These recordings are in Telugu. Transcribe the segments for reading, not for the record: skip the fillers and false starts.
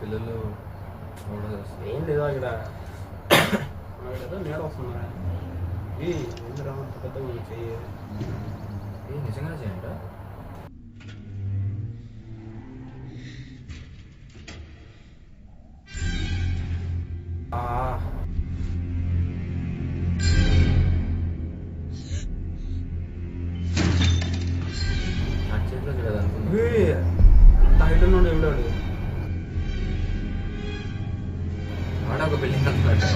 పిల్లలు ఏం లేదా ఇక్కడ ఏదో నీడ వస్తుందా ఇది ఎందుకు అంత పెద్దగా ఉంది చెయ్యి నిజంగా చేయండి. నా చేతిలో చూడదు అనుకున్నా. అంత హైట్ ఉన్నాడు ఎవడాడు వాడ ఒక బిల్డింగ్ అంటున్నాడు.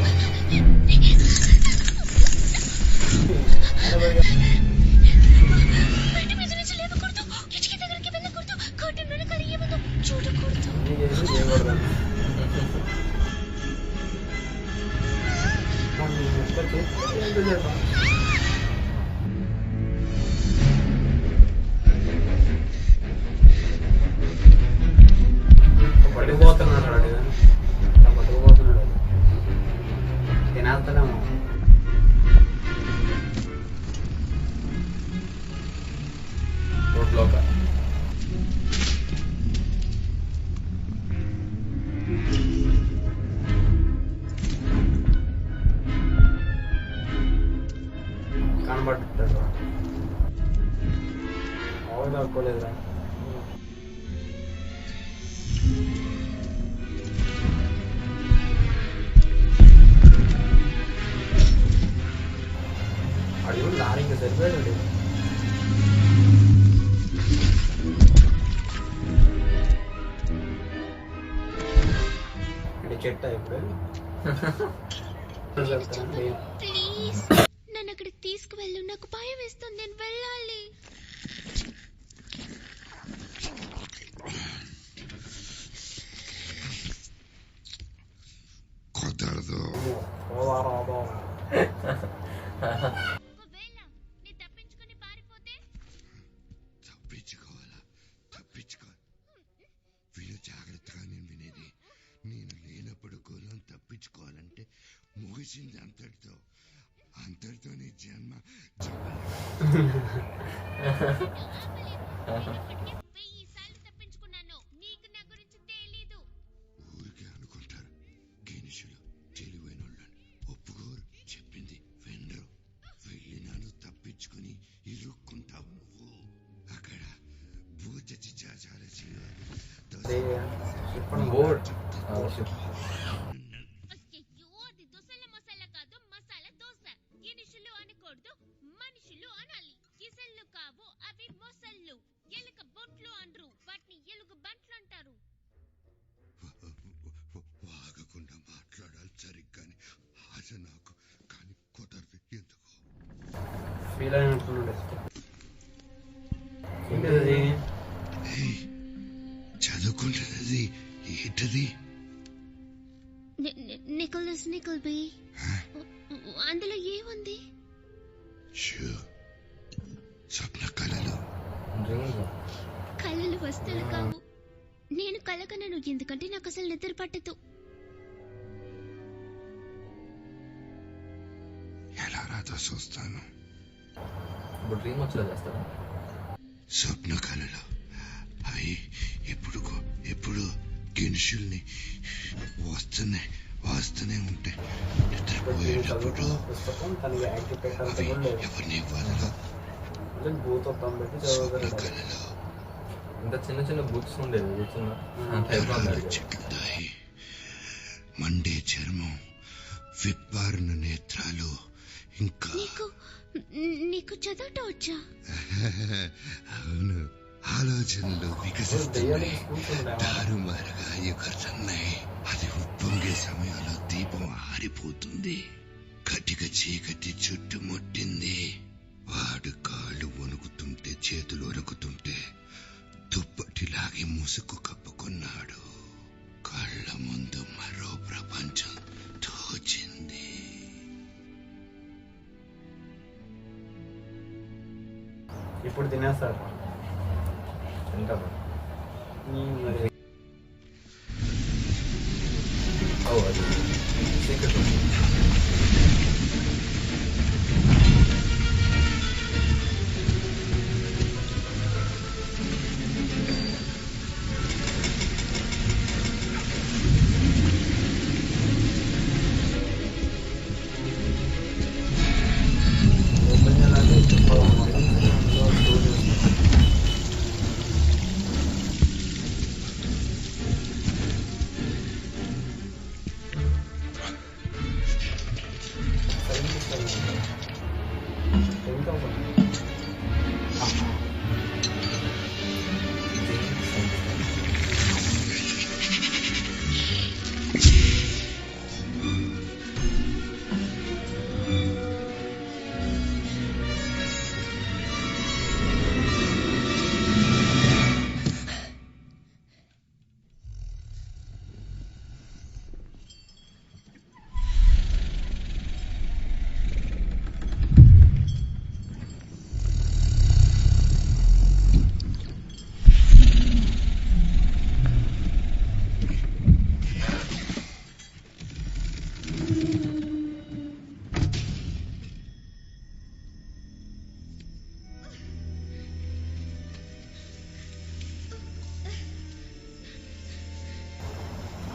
పడిపోతున్నాడు వాడు అలా పట్టుకుపోతున్నాడు తినేస్తాడేమో రోడ్లోక కనబడుతాడు అవును తక్కువలేదురా అడుగు లారీ ఇంకా సరిపోయాడు అంటే చెట్టు ఇప్పుడు ప్లీజ్ నన్ను అక్కడికి తీసుకువెళ్ళు, నాకు భయం వేస్తుంది, నేను వెళ్ళాలి. ఒకవేళ నీ తప్పించుకొని పారిపోతే తప్పించుకో వీళ్ళు జాగ్రత్తగా నేను వినేది. నేను లేనప్పుడు గోళం తప్పించుకోవాలంటే ముగిసింది అంతటితో నీ జన్మ 1000 సార్లు తప్పించుకున్నాను, నీకు నా గురించి తెలీదు. ఊరికే అనుకుంటారు. గినిషులు తెలివైన వాళ్ళని ఒప్పుకోరు, చెప్పింది వినరు. వెళ్ళి నన్ను తప్పించుకుని ఇరుక్కుంటావు నువ్వు. అక్కడ భూత చిచాచాల బోర్డ్ అయ్యో, అది దోసల మసాలా కాదు, మసాలా దోశ. గినిషులు అనకూడదు, మనుషులు అనాలి. గిసెళ్ళు కావు, అవి మొసళ్ళు. ఎలుక బొట్లు అనరు, వాటిని ఎలుగు బంట్లు అంటారు. వాగకుండా మాట్లాడాలి సరిగ్గాని ఆశ నాకు, కానీ కుదరదు. ఎందుకు ఫీల్ అయినట్టున్నాడు ఏంటిది చదువుకుంటున్నది ఏంటది? నికోలస్ నికోల్బీ, అందులో ఏముంది? స్వప్న కళలు. కళలు వస్తువులు కావు. నేను కలగనను, ఎందుకంటే నాకు అసలు నిద్ర పట్టదు. ఎలా రాదో చూస్తాను. ఇప్పుడు డ్రీమ్ వచ్చేలా చేస్తారా? స్వప్న కళలు అవి ఎప్పుడు గినుషుల్ని వస్తూనే ఉంటాయి. నిద్రపోయేటప్పుడు పుస్తకం తనకి యాక్టివ్ అవి ఎవరిని వదలవు. భూతత్వం పెట్టి స్వప్న చదువుతారు. కళలు ఇంత చిన్న చిన్న బుక్స్ ఉండేవి కూర్చున్న టైప్లో ఉన్నారు. చెట్లుంటాయి, మండే చర్మం, విప్పారిన నేత్రాలు, ఇంకా నీకు చదవటం వచ్చా? అవును, ఆలోచనలు వికసిస్తున్నాయి, దారుమారుగా ఎగురుతున్నాయి. అది ఉప్పొంగే సమయంలో దీపం ఆరిపోతుంది. కటిక చీకటి చుట్టుముట్టింది. వాడు కాళ్ళు వణుకుతుంటే, చేతులు వణుకుతుంటే దుప్పటిలాగి ముసుగు కప్పుకున్నాడు. కళ్ళ ముందు మరో ప్రపంచం తోచింది. ఇప్పుడు తినేస్తారు ఇంకా మరి అది సీక్రెట్ కెమికల్స్ ఉన్నాయి.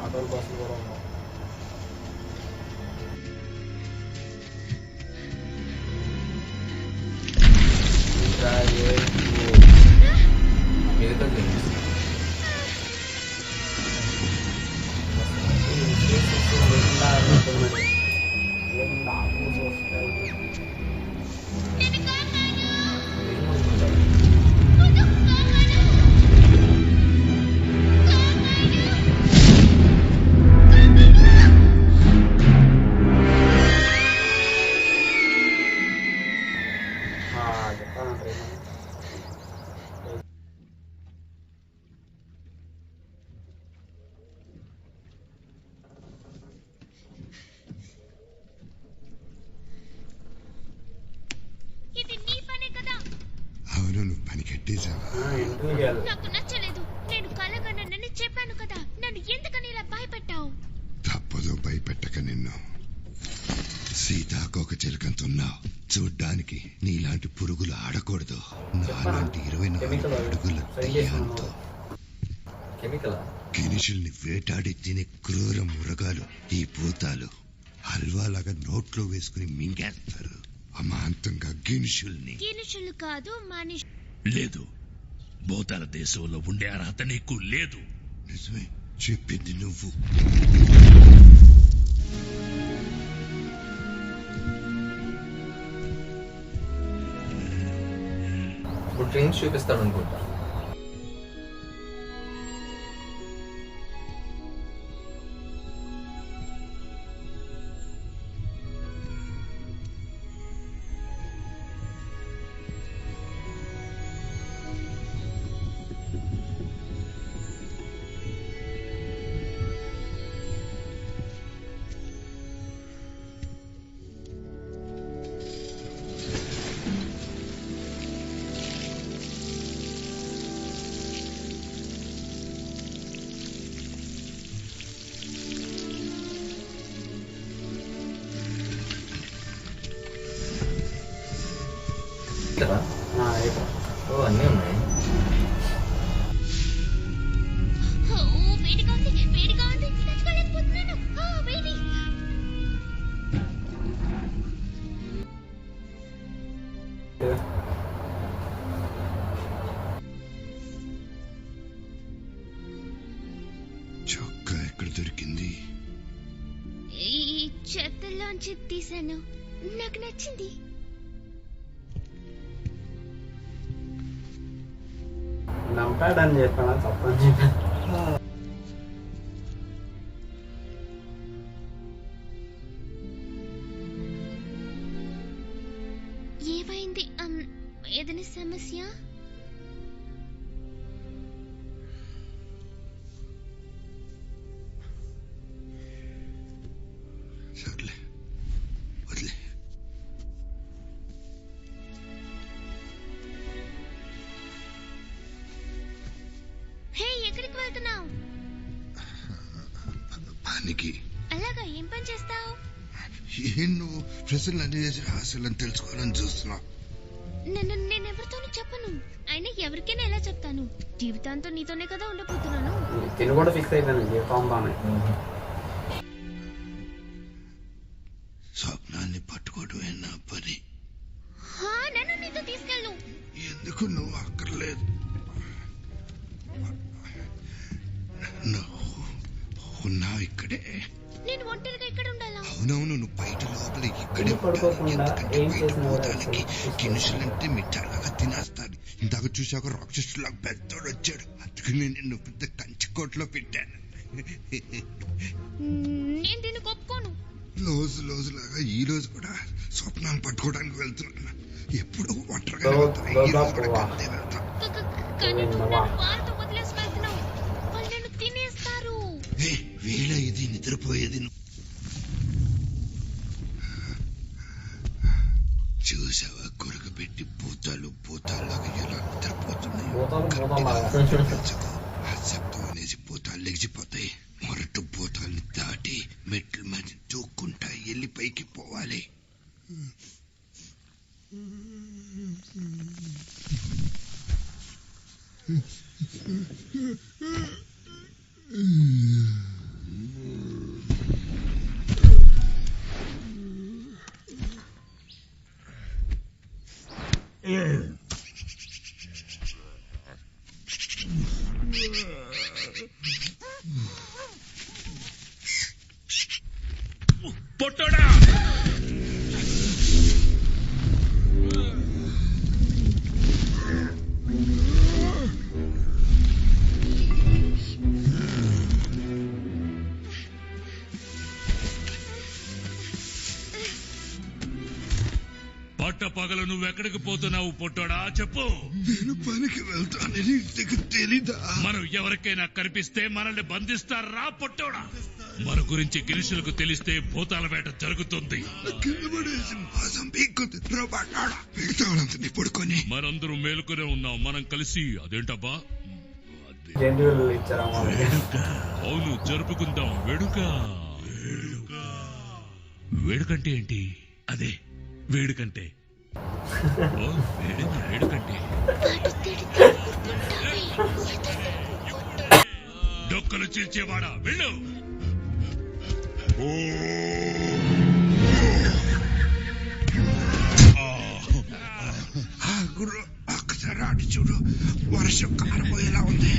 ఆటోల బస్సులు కూడా ఉన్నాయి. మిగతా గేమ్స్ ఇది నీ పనే కదా. అవును, నువ్వు పని కట్టేశావా? ఇంటికి వెళ్ళి నాకు నచ్చలేదు. నేను కలగనని చెప్పాను కదా. నన్ను ఎందుకని ఇలా భయపెట్టావు? తప్పదో భయపెట్టక నిన్ను. సీతాకోక చిలకంతున్నావు. చూడ్డానికి నీలాంటి పురుగులు ఆడకూడదు. నాలాంటి 24 అడుగుల దెయ్యంతో కెమికల్ గినిషుల్ని వేటాడి తినే క్రూర మురగాలు ఈ భూతాలు హల్వాలాగా నోట్లో వేసుకుని మింగేస్తారు. అమాంతంగా గినిషుల్ని. గినుషులు కాదు, మనిషి. లేదు, భూతాల దేశంలో ఉండే అర్హత నీకు లేదు. నిజమే చెప్పింది నువ్వు. ఇప్పుడు డ్రీమ్స్ చూపిస్తాడు అనుకుంటా. ఓ అన్నీ ఉన్నాయి. వేడిగా ఉంది, వేడిగా ఉంది. తట్టుకోలేకపోతున్నాను. వేడి. చొక్కా ఎక్కడ దొరికింది? ఈ చెత్తలోంచి తీసాను. నాకు నచ్చింది. నమ్మాడని చెప్పాను, తప్పని చెప్పాను. ఏమైంది? ఏదైనా సమస్య? సర్లే వదిలే. హే, ఎక్కడికి వెళ్తున్నావు? పనికి. అలాగా? ఏం పని చేస్తావు? ఏం నువ్వు ప్రశ్నలు అన్ని చేసిన ఆశలను తెలుసుకోవాలని చూస్తున్నావు? నేనెవరితోనూ చెప్పను. అయినా ఎవరికైనా ఎలా చెప్తాను? జీవితాంతం నీతోనే కదా ఉండబోతున్నాను. తిని కూడా ఫిక్స్ అయిపోయాను జీవితంతోనే. స్వప్నాన్ని పట్టుకోవడమే నా పని. నన్ను నీతో తీసుకెళ్ళు. ఎందుకు నువ్వు అక్కర్లేదు. నువ్వు ఉన్నావు ఇక్కడే. నేను ఒంటరిగా ఇక్కడ ఉండాలా? అవునవును, నువ్వు బయట లోపల ఇక్కడ తిని పడుకోకుండా ఏం చేసినా కూడా కినుషులంటే మిఠాలాగా తినేస్తాను. ఇందాక చూసాక రాక్షసులాగా పెద్దోడు వచ్చాడు, అందుకని నిన్ను పెద్ద కంచికోట్లో పెట్టాను. నేను దీన్ని ఒప్పుకోను. రోజులాగా ఈ రోజు కూడా స్వప్నాలు పట్టుకోవడానికి వెళ్తున్నాను. ఎప్పుడు ఒంటరిగా వెళ్తా. కానీ నువ్వు నన్ను వాళ్ళతో వదిలేసి వెళ్తున్నావు. వాళ్ళు నన్ను తినేస్తారు. వేళ ఇది నిద్రపోయేది. చూసావా కొరక పెట్టి పూతాల్లాగా ఎలా నిద్రపోతున్నాయి. ఆ శబ్దం అనేసి పూతాలు లెగిసిపోతాయి. మొరటు పూతాల్ని దాటి మెట్ల మధ్య దూక్కుంటా వెళ్ళి పైకి పోవాలి. పొట్టోడా పగలు నువ్వెక్కడికి పోతున్నావు పొట్టోడా చెప్పు. నేను పనికి వెళ్తానని నీకు తెలీదా? మనం ఎవరికైనా కనిపిస్తే మనల్ని బంధిస్తారా పొట్టోడా? మన గురించి గిరిశులకు తెలిస్తే భూతాల వేట జరుగుతుంది. పడుకొని మనందరూ మేలుకునే ఉన్నాం. మనం కలిసి అదేంటబ్బా అవును జరుపుకుందాం వేడుక. వేడుకంటే ఏంటి? అదే వేడుకంటే వేడుకంటే డొక్కలు చీల్చేవాడా వెళ్ళు. ఒక్కసారి అటు చూడు, వర్షం కారపోయేలా ఉంది.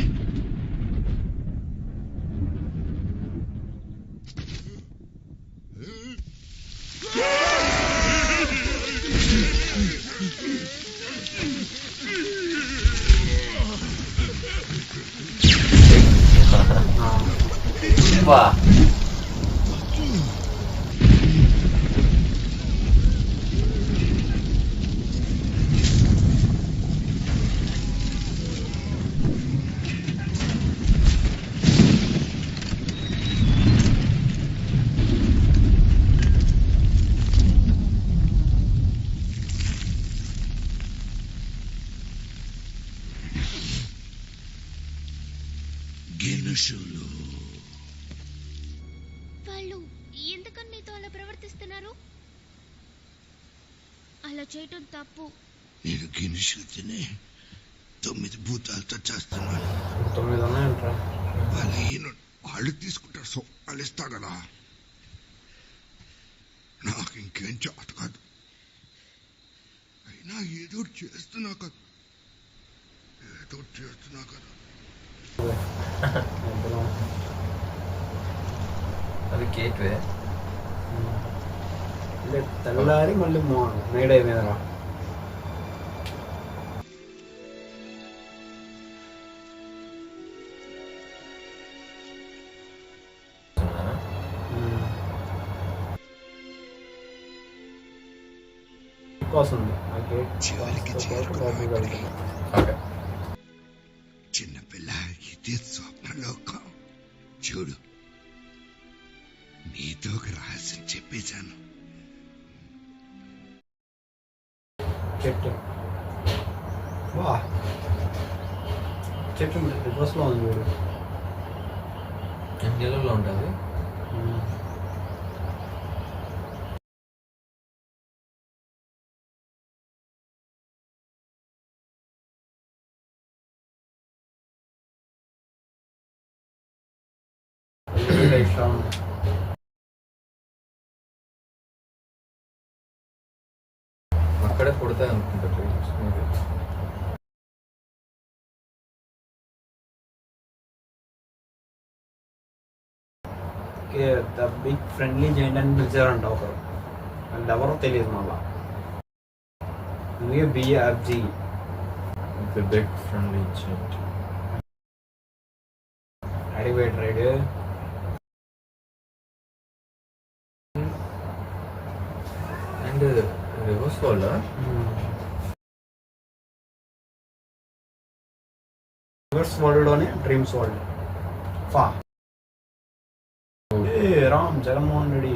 వాళ్ళు ఎందుకని నీతో అలా ప్రవర్తిస్తున్నారు? అలా చేయటం తప్పు. నేను గిన్నె 9 భూతాలతో చేస్తున్నాను. 9 ఉన్నాయంట్రా. వాళ్ళు తీసుకుంటారు, సో వాళ్ళు ఇస్తా కదా. నాకు ఇంకేం చేత కాదు. అయినా ఏదో చేస్తున్నా కదా. అది గేట్వే. తెల్లారి మళ్ళీ నైట్ అయిపోయిందిరా. వస్తుంది ఆ గేట్ చిన్నపిల్ల, ఇది స్వప్నలోకం. చూడు, నీతో ఒక రహస్యం చెప్పేశాను. చెట్టు వా చెట్టు రివర్స్ లో ఉంది చూడు. ఎల్లో ఉంటుంది. అక్కడే పుడతాయి అనుకుంటా. ద బిగ్ ఫ్రెండ్లీ జైంట్ అని పిలిచారంట ఒకరు. అండ్ ఎవరో తెలియదు మళ్ళా. నువ్వే బిఆర్జీ The big friendly giant. అడివేట్ ride. And reverse wall. Reverse వరల్డ్లోనే డ్రీమ్స్ వరల్డ్. ఫా ఏ రామ్ జగన్మోహన్ రెడ్డి.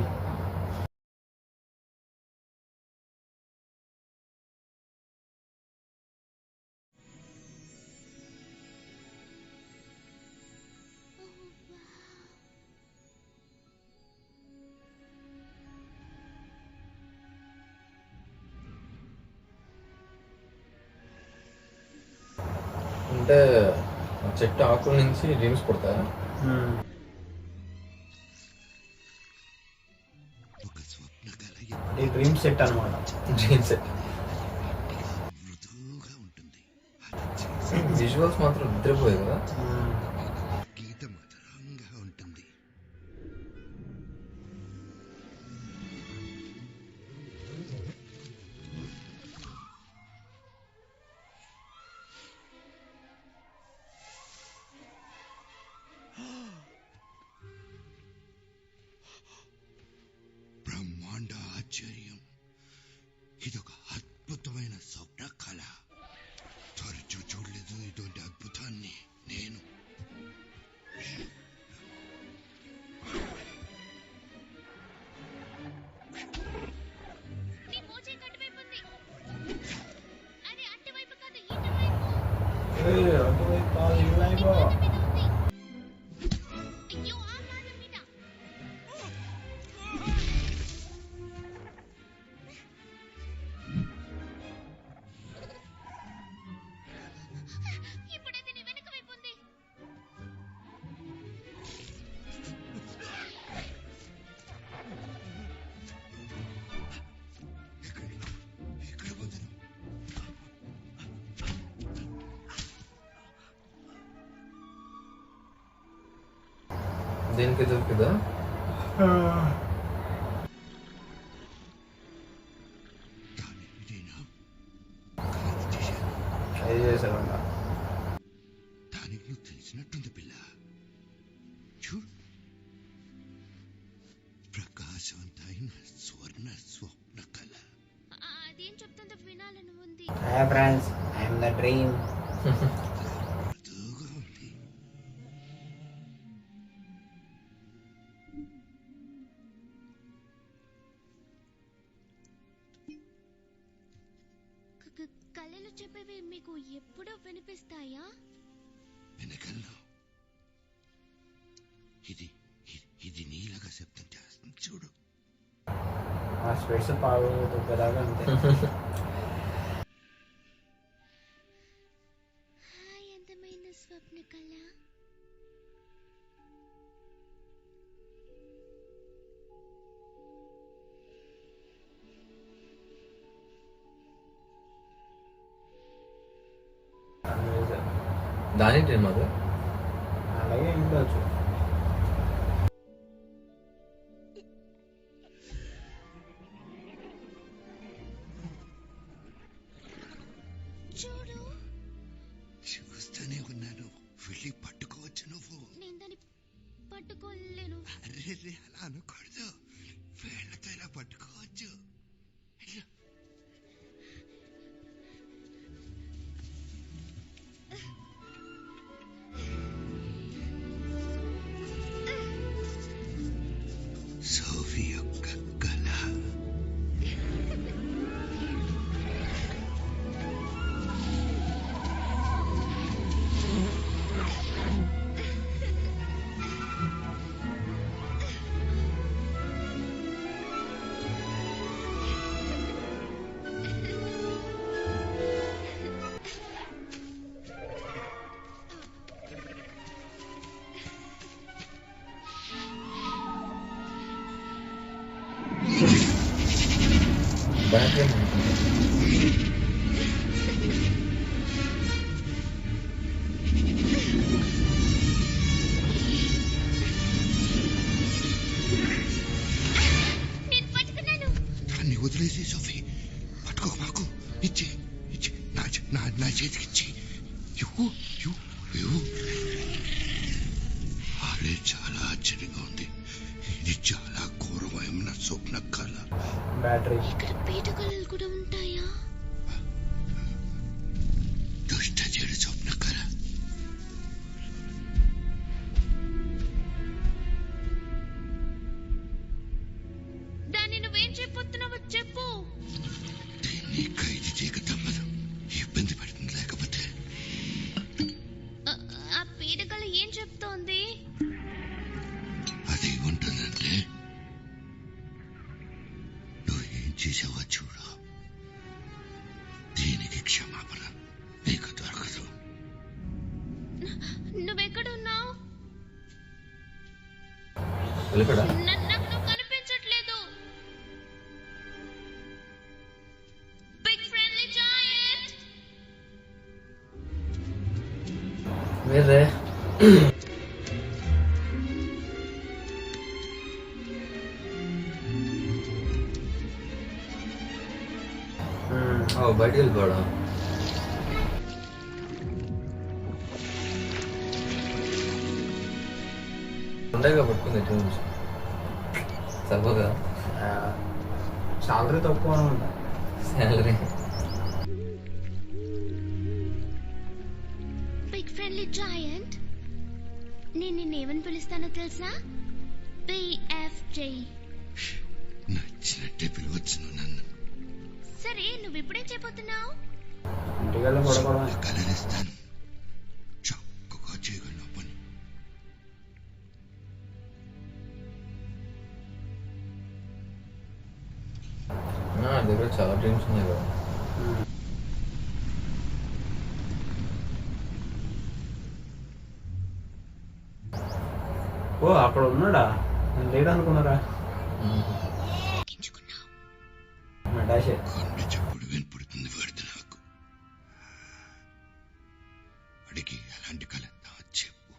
అంటే చెట్టు ఆకుల నుంచి డ్రీమ్స్ పుడతాయా? ఒక స్వప్న కళ ఈ డ్రీమ్ సెట్ అనమాట. డ్రీమ్స్ మృదువుగా ఉంటుంది. విజువల్స్ మాత్రం నిద్రపోయాయి కదా. గీత మధురంగా ఉంటుంది. బ్రహ్మాండ ఆశ్చర్యం. ఇదొక అద్భుతమైన స్వప్న కళ. తరచూ చూడలేదు ఇటువంటి అద్భుతాన్ని నేను. నీ మోచే కట్టువైపు ఉంది. అది అటువైపు కాదు, ఇటువైపు. అటువైపు కాదు, నీ ఇటువైపు. పాద మీద ఉంది. అయ్యో, ఆ పాదం మీద. ఇప్పుడైతే నీ వెనక వైపు ఉంది. ఎక్కడ పోతాను? దేనికి దొరికిదా? కానీ ఇదేనా? కాదు చేశాను. ట్రై చేశారంట. దానికి నువ్వు తెలిసినట్టుంది పిల్ల. చూడు, ప్రకాశవంతమైన స్వర్ణ స్వప్న కళ. అదేం చెప్తుందో వినాలని ఉంది. Hi friends, I'm the dream. మృదువుగా ఉంది. కళలు చెప్పేవి మీకు ఎప్పుడూ వినిపిస్తాయా? వెనకల్లో ఇది ఇది నీలాగా శబ్దం చేస్తుంది. చూడు, ఆ స్పెట్స్ పాడు దుబ్బేలాగా అంతే. హాయ్, అందమైన స్వప్న కళ. దాని డ్రీమ్ అది. అలాగే ఉండొచ్చు. చూడు, చూస్తూనే ఉన్నాను. వెళ్ళి పట్టుకోవచ్చు నువ్వు. నేను దాన్ని పట్టుకోలేను. అరే అలా అనకూడదు. వేళ్లతో ఇలా పట్టుకోవచ్చు. వెళ్ళు. సోఫీ యొక్క కళ. Back dream. నేను పట్టుకున్నాను. దాన్ని సోఫీ పట్టుకో మాకు ఇచ్చే ఇచ్చే నా చేతికి ఇచ్చి అరే చాలా ఆశ్చర్యంగా ఉంది. ఇది చాలా ఘోరమైన స్వప్న కళ. బ్యాటరీ ఇక్కడ పీటకలలు కూడా ఉంటాయా? దుష్ట చెడు స్వప్న కళ. దాన్ని నువ్వేం చెప్పొస్తున్నావో చెప్పు. దీన్ని ఖైదు చేయక తప్పదు. ఇబ్బంది పడుతుంది లేకపోతే. ఆ పీటకల ఏం చెప్తోంది? అది ఉంటుందంటే నువ్వు ఏం చేసావో చూడు. దీనికి క్షమాపణ నీకు దొరకదు. నువ్వెక్కడున్నావు? వెళ్ళిపోయాడా? నాకు నువ్వు కనిపించట్లేదు. Big friendly joint. వేరే బయటికి వెళ్ళిపోవడం. ఉండగా పట్టుకుంది ఎటు నుంచి సరిపోదా సాలరీ తక్కువ ఉంటా. శాలరీ? Big friendly joint. నేను నిన్నేమని పిలుస్తానో తెలుసా? BFG. నచ్చినట్టే పిలవచ్చు నన్ను. సరే నువ్విప్పుడేం చెప్పబోతున్నావు? ఇంటికెళ్ళి పడుకోవడం. కలరిస్తాను. చక్కగా చేయగలను పని. నా దగ్గర చాలా డ్రీమ్స్ ఉన్నాయి కదా. ఓ అక్కడ ఉన్నాడా? నేను లేడు అనుకున్నారా? డాషే గుండె చప్పుడు వినపడుతుంది వాడితే నాకు. అడిగి ఎలాంటి కళ చెప్పు.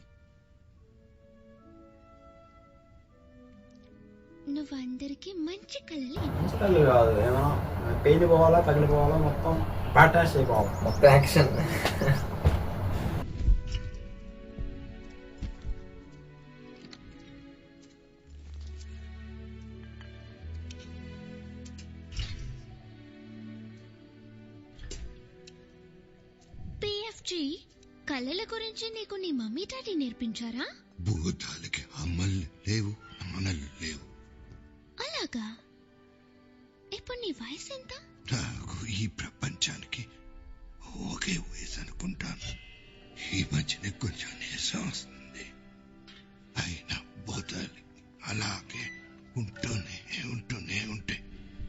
నువ్వు అందరికి మంచి కళలు ఇన్స్టాల్ కాదు, ఏమో పేలిపోవాలా తగిలిపోవాలా మొత్తం పాటాష్ అయిపోవాలి. మొత్తం యాక్షన్. BFG కళల గురించి నీకు నీ మమ్మీ డాడీ నేర్పించారా? భూతాలకి అమ్మలు లేవు, నాన్నలు లేవు. అలాగా? ఇప్పుడు నీ వయసు ఎంత? నాకు ఈ ప్రపంచానికి ఒకే వయసు అనుకుంటాను. ఈ మధ్యన కొంచెం నీరసం వస్తుంది. అయినా భూతాలు అలాగే ఉంటూనే ఉంటే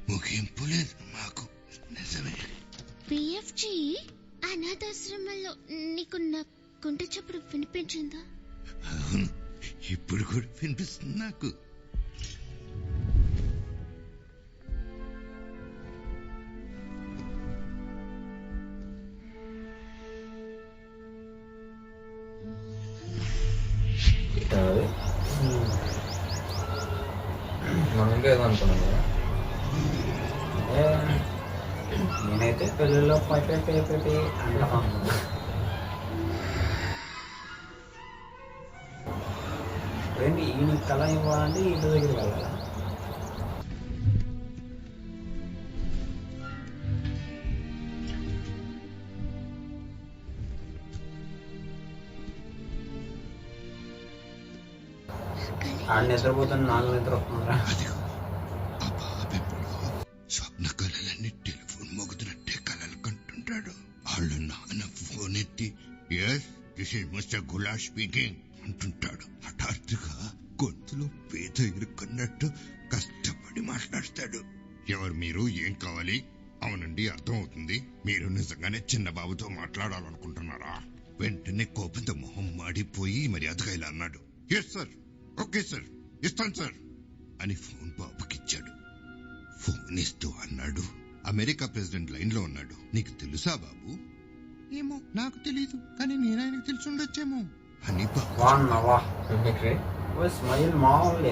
ముగింపు లేదు మాకు. నిజమే. BFG అనాథాశ్రమంలో నీకు నా గుండె చప్పుడు వినిపించిందా? అవును, ఇప్పుడు కూడా వినిపిస్తుంది నాకు. మనం ఇంకా ఏదో అనుకున్నాం కదా. నేనైతే పెళ్ళిలో పైపై అంటున్నాను. ఏంటి ఈయన కళ ఇవ్వాలంటే ఇంటి దగ్గరికి వెళ్ళాలా? ఆడ నిద్రపోతాను, నాకు నిద్ర వస్తుందిరా. అదిగో ఆ బాబెప్పుడు స్వప్న కళలన్నీ టెలిఫోన్ మోగుతున్నట్టే కళలు కంటుంటాడు. వాళ్ళు నాన్న ఫోన్ ఎత్తి yes this is mister Gulab speaking అంటుంటాడు. హఠాత్తుగా గొంతులో పేద ఇరుక్కున్నట్టు కష్టపడి మాట్లాడతాడు. ఎవరు మీరు, ఏం కావాలి? అవునండి, అర్థమవుతుంది. మీరు నిజంగానే చిన్న బాబుతో మాట్లాడాలనుకుంటున్నారా? వెంటనే కోపంతో మొహం మాడిపోయి మర్యాదగా ఇలా అన్నాడు. ఎస్ సార్, ఓకే సార్, ఇస్తాను సార్ అని ఫోన్ బాబుకిచ్చాడు. ఫోన్ ఇస్తూ అన్నాడు, అమెరికా ప్రెసిడెంట్ లైన్ లో ఉన్నాడు. నీకు తెలుసా బాబు? ఏమో నాకు తెలీదు, కానీ నేను ఆయనకు తెలిసి ఉండొచ్చేమో అని బాబు స్మైల్ మామూలు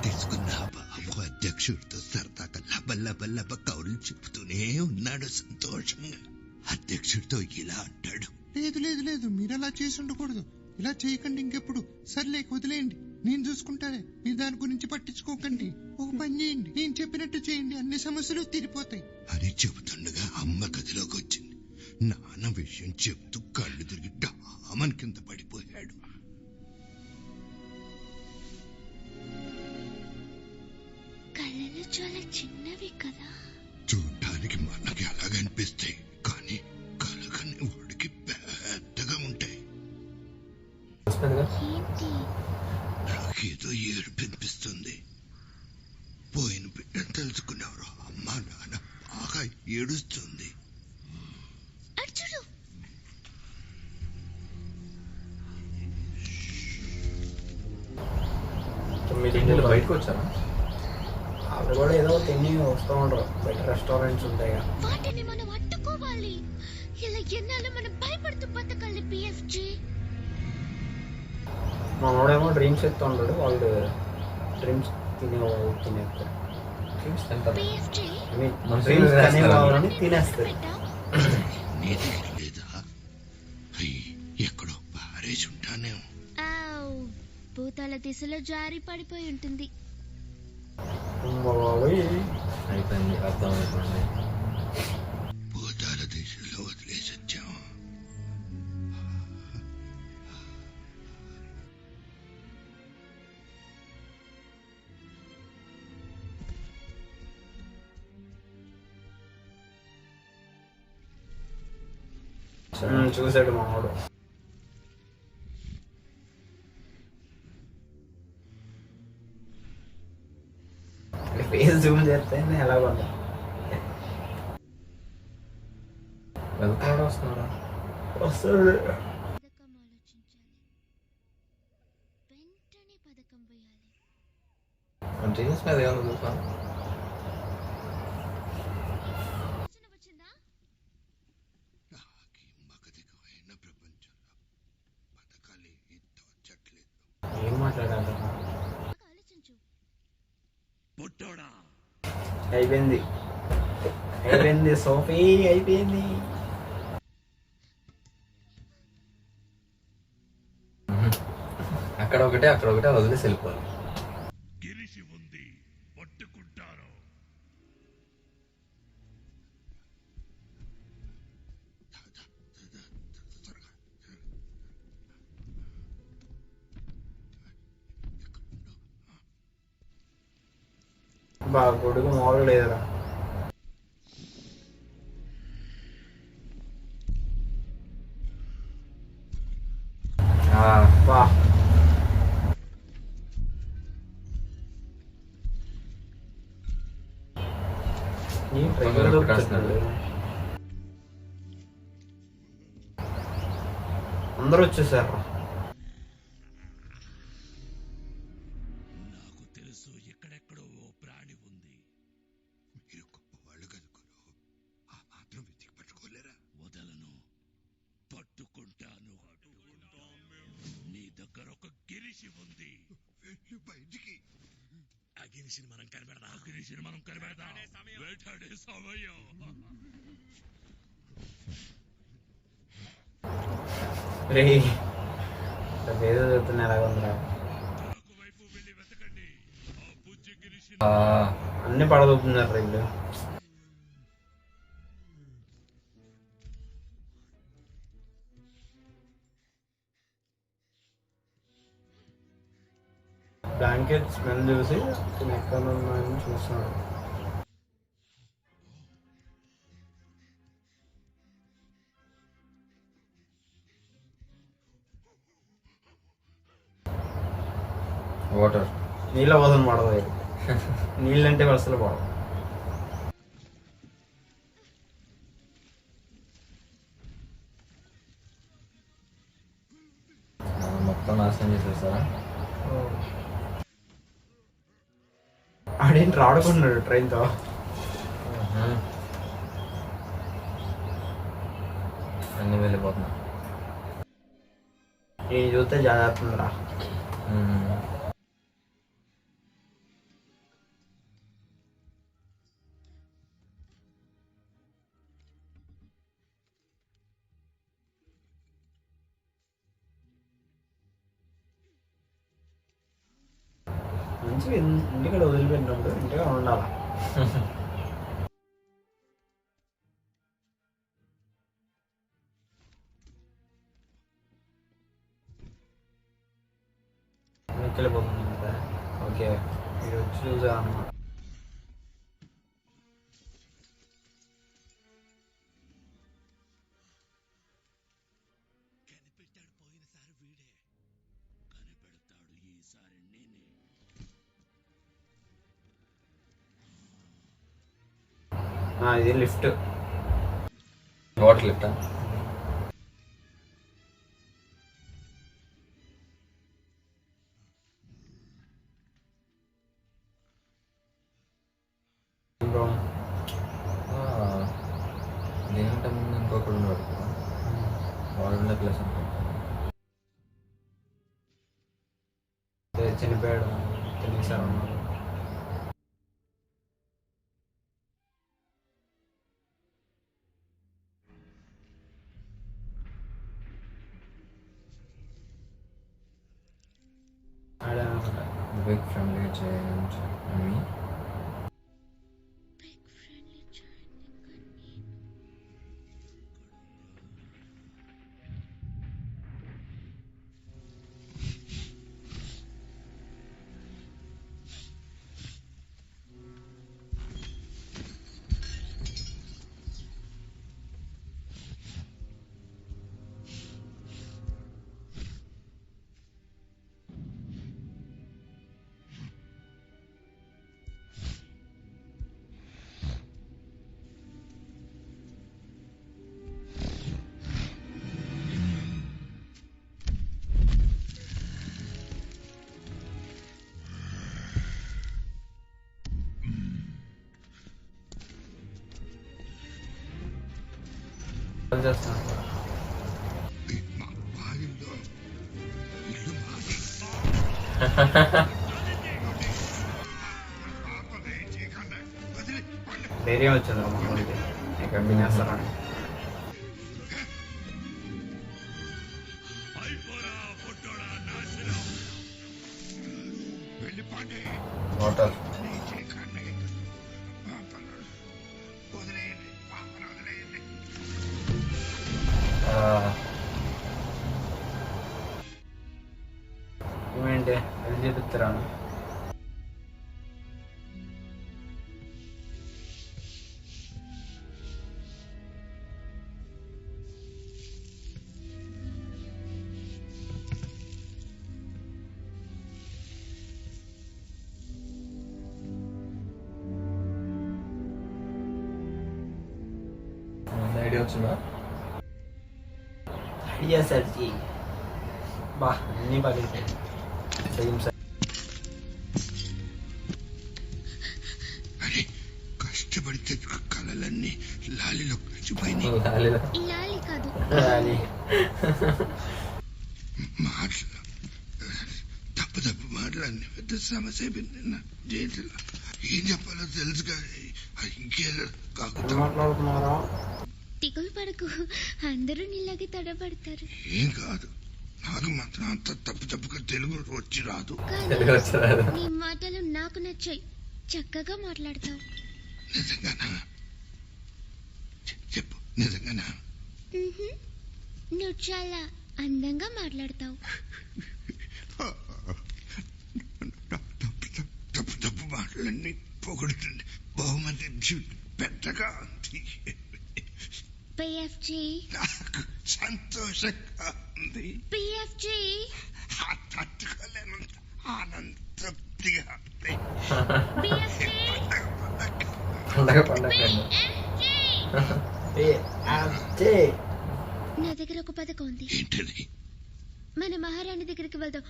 తీసుకున్నా. బాబు అధ్యక్షుడితో సరదాగా లబ కౌరులు చెబుతూనే ఉన్నాడు సంతోషంగా. అధ్యక్షుడితో ఇలా అంటాడు, లేదు లేదు లేదు, మీరు అలా చేసి ఉండకూడదు, ఇలా చేయకండి ఇంకెప్పుడు. సర్లేక వదిలేయండి, నేను చూసుకుంటానే, మీరు దాని గురించి పట్టించుకోకండి. ఒక పని చేయండి, నేను చెప్పినట్టు చేయండి, అన్ని సమస్యలు తీరిపోతాయి అని చెబుతుండగా అమ్మ గదిలోకి వచ్చింది. నాన్న విషయం చెప్తూ కళ్ళు తిరిగి డామన్ కింద పడిపోయాడు. కళ్ళలు చాలా చిన్నవి కదా. చూడ్డానికి మనకి అలాగనిపిస్తాయి, కానీ కలగని వాడికి పెద్దగా ఉంటాయి. ఏంటి? నాకేదో ఏడుపినిపిస్తుంది. పోయిన బిడ్డను తెలుసుకునేవారు అమ్మ నాన్న బాగా ఏడుస్తుంది. అటు చూడు. బయటకు వచ్చారా? వాళ్ళు కూడా ఏదో తిని వస్తూ ఉంటారు, బయట రెస్టారెంట్స్ ఉంటాయి కదా. వాటిని మనం అడ్డుకోవాలి. ఇలా ఎన్నాళ్ళు మనం భయపడుతూ బతకాలి పిఎఫ్జీ. మనోడేమో డ్రీమ్స్ ఎత్తు ఉంటాడు, వాళ్ళు డ్రీమ్స్ తినేస్తారు. పిఎఫ్జీ డ్రీమ్స్ తినేవాళ్ళని తినేస్తారు. నీ దగ్గర లేదా? ఎక్కడో పారేసి ఉంటానేమో. భూతాల దిశలో జారి పడిపోయి ఉంటుంది. అయిపోయింది, అర్థం అయిపోయింది. భూతాల దేశంలో వదిలేసి వచ్చాము. చూసాడు మావాడు. ఫేస్ జూమ్ చేస్తే ఎలా ఉంటా. వెళ్తున్నాడా వస్తున్నాడా? వస్తాడు. పథకం ఆలోచించాలి, వెంటనే పథకం వేయాలి. డ్రీమ్స్ మీద ఏమన్నా చూసా? వచ్చిందా? నాకీ మగదిగమైన ప్రపంచంలో బతకాలి తోచట్లేదు. ఏం మాట్లాడాలి? ఆలోచించు. పుట్టోడా అయిపోయింది అయిపోయింది సోఫీ, అయిపోయింది. అక్కడ ఒకటే వదిలేసి వెళ్ళిపోవాలి. గిరిసి ఉంది, పట్టుకుంటారు. బాగా కొడుకు మామూలు లేదురా. బా నీ ట్రైలర్ దొరుకుతున్నాడు. అందరూ వచ్చేసారు. నాకు తెలుసు ఎక్కడెక్కడో ఓ ప్రాణి ఉంది. మీరు గొప్పవాళ్ళు కనుకోరు, ఆ మాత్రం వెతికి పట్టుకోలేరా? వదలను, పట్టుకుంటాను. నీ దగ్గర ఒక గిరిసి ఉంది. వెళ్ళు బయటికి. ఆ గిరిసిని మనం కనిపెడదాం. వేటాడే సమయం. రే ఏదో చదువుతున్నా ఎలాగ ఉందిరా. నాకు వైపు వెళ్ళి వెతకండి. ఆ బుజ్జి గిరిసి అన్ని పడదవుతున్నారు వీళ్ళు. బ్లాంకెట్ స్మెల్ చూసి ఎక్కడ ఉన్నాయని చూస్తున్నాడు. వాటర్ నీళ్ళ వదన పడదు, నీళ్ళంటే వరుసలు పడదు. మొత్తం నాశనం చేసేస్తారా? ఆడేంటి రాడుకుంటున్నాడు ట్రైన్తో. అన్నీ వెళ్ళిపోతున్నా. ఈ చూస్తే జాగ్రత్త ఉందిరా. మంచిగా ఇంటికాడ వదిలిపెట్టినప్పుడు ఇంటిగా ఉండాలి. వెళ్ళిపోతుంది కదా. ఓకే మీరు వచ్చి చూసా అన్నమాట. ఇది లిఫ్ట్, వాటర్ లిఫ్టా? దీనికంటే ముందు ఇంకొకడు ఉన్నాడు, వాడు ఉండే ప్లేస్ చనిపోయాడు తెలిసారు అన్నారు. big friendly giant and me. ధైర్యం వచ్చింది మనకి ఇక్కడ వినేస్తారని. వాటర్ ఏమేంటి అది చూపిస్తారా? ఐడియా వచ్చిందా? ఐడియా సర్జీ బా అన్నీ పగిలిపోయి సేమ్ సార్. అరే కష్టపడి తెచ్చుకు కళలన్నీ లాలిలో కలిసిపోయినాయి. లాలి కాదు మాటలు తప్పు తప్పు మాటలు అన్ని పెద్ద సమస్య అయిపోయింది. జీవితంలో ఏం చెప్పాలో తెలుసు కానీ ఇంకేదో కాకుండా మాట్లాడుతున్నారా? దిగులు పడకు, అందరూ నీలాగే తడబడతారు. ఏం కాదు, నాకు మాత్రం అంత తప్పు తప్పుగా తెలుగు వచ్చి రాదు. కానీ నీ మాటలు నాకు నచ్చాయి, చక్కగా మాట్లాడతావు. నిజంగానా? చెప్పు, నిజంగానా? నువ్వు చాలా అందంగా మాట్లాడతావు. తప్పు తప్పు మాటలన్నీ పొగుడుతుంది. బహుమతి పెద్దగా ఉంది. పిఎఫ్జీ నాకు సంతోషంగా ఉంది. పిఎఫ్జీ తట్టుకోలేనంత ఆనందప్తిగా ఉంది. నా దగ్గర ఒక పథకం ఉంది. ఏంటది? మన మహారాణి దగ్గరికి వెళ్దాం.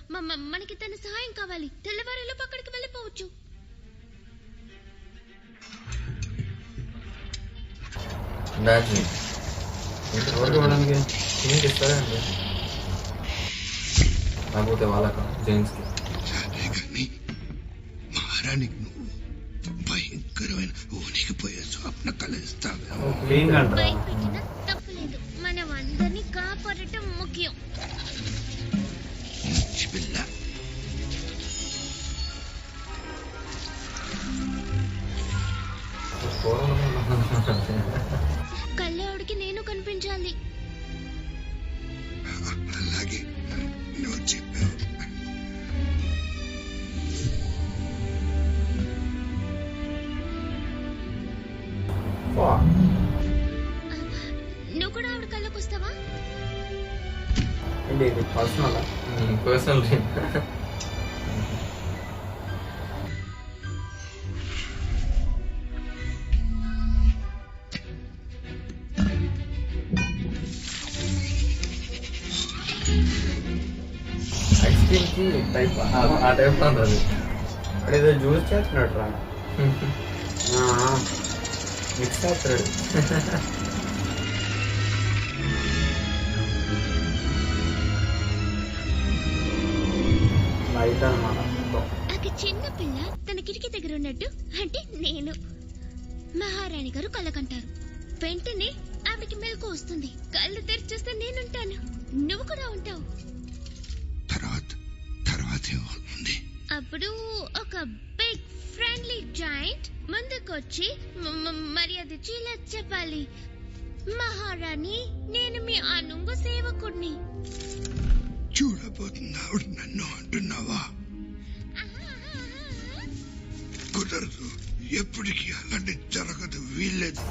మనకి తన సహాయం కావాలి. తెల్లవారులోపు అక్కడికి వెళ్ళిపోవచ్చు. కాకపోతే వాళ్ళక జైన్స్ కి సరే కానీ మహారాణికి నువ్వు భయంకరమైన ఊనికిపోయే స్వప్న కలుస్తావేమో. భయపెట్టినా తప్పులేదు. మనం అందరినీ కాపాడటం ముఖ్యం. పిల్ల కళ్ళేవాడికి నేను కనిపించాలి. అలాగే నువ్వు చెప్పావు. నువ్వు కూడా ఆవిడ కళ్ళకు వస్తావా? ఏంటి ఇది పర్సనల్? పర్సనల్ ఐస్ క్రీమ్కి టైప్ ఆ టైప్లో ఉంది అది. అదేదో జ్యూస్ చేస్తున్నాడు రా, మిక్స్ చేస్తున్నాడు. లైట్ అనమాట. అది చిన్న పిల్ల తన కిటికీ దగ్గర ఉన్నట్టు అంటే నేను. మహారాణి గారు కళ్ళకంటారు. వెంటనే ఆవిడకి మెలకు వస్తుంది. కళ్ళు తెరిచి చూస్తే నేనుంటాను, నువ్వు కూడా ఉంటావు. తర్వాత ఏమవుతుంది? అప్పుడు ఒక బిగ్ ఫ్రెండ్లీ జాయింట్ ముందుకొచ్చి మర్యాద ఇచ్చి ఇలా చెప్పాలి, మహారాణి నేను మీ అనుంగు సేవకుడిని. చూడబోతున్నావు నన్ను అంటున్నావా? కుదరదు, ఎప్పటికీ అలాంటి జరగదు, వీల్లేదు.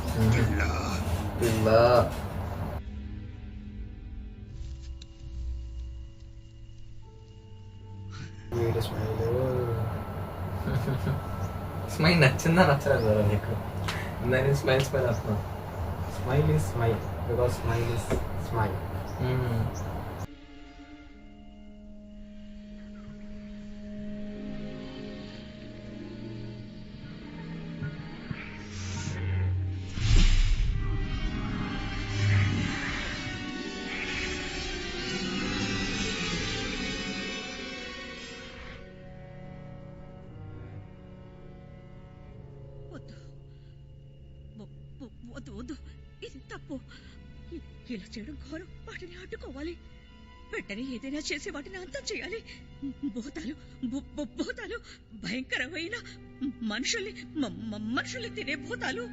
వీడి స్మైల్ స్మైల్ నచ్చిందా నచ్చలేదు కదా నీకు? నేను స్మైల్ వస్తున్నాను. Smile is smile because smile is smile. వద్దు వద్దు, ఇది తప్పు. ఇలా చేయడం ఘోరం. వాటిని అడ్డుకోవాలి. వెంటనే ఏదైనా చేసి వాటిని అంతం చేయాలి. భూతాలు భయంకరమైన మనుషుల్ని తినే భూతాలు.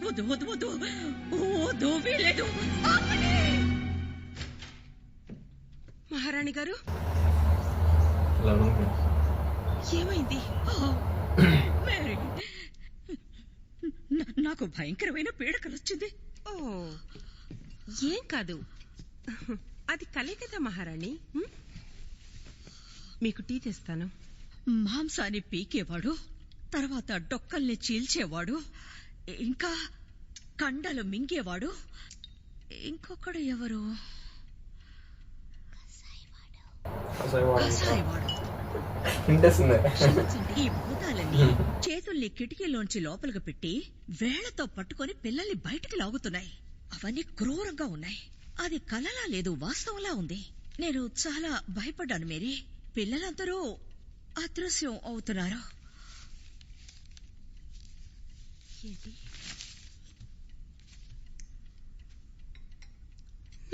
వద్దు వద్దు వద్దు వద్దు, వీలేదు. మహారాణి గారు ఏమైంది? మేరీ, నాకు భయంకరమైన పీడకలు వచ్చింది. ఓ, ఏం కాదు, అది కలే కదా మహారాణి. మీకు టీ తెస్తాను. మాంసాన్ని పీకేవాడు, తర్వాత డొక్కల్ని చీల్చేవాడు, ఇంకా కండలు మింగేవాడు, ఇంకొకడు ఎవరు? కసాయివాడు. ఈ భూతాలన్నీ చేతుల్ని కిటికీలోంచి లోపలికి పెట్టి వేళ్లతో పట్టుకొని పిల్లల్ని బయటికి లాగుతున్నాయి. అవన్నీ క్రూరంగా ఉన్నాయి. అది కలలా లేదు, వాస్తవంలా ఉంది. నేను చాలా భయపడ్డాను మేరీ. పిల్లలందరూ అదృశ్యం అవుతున్నారు.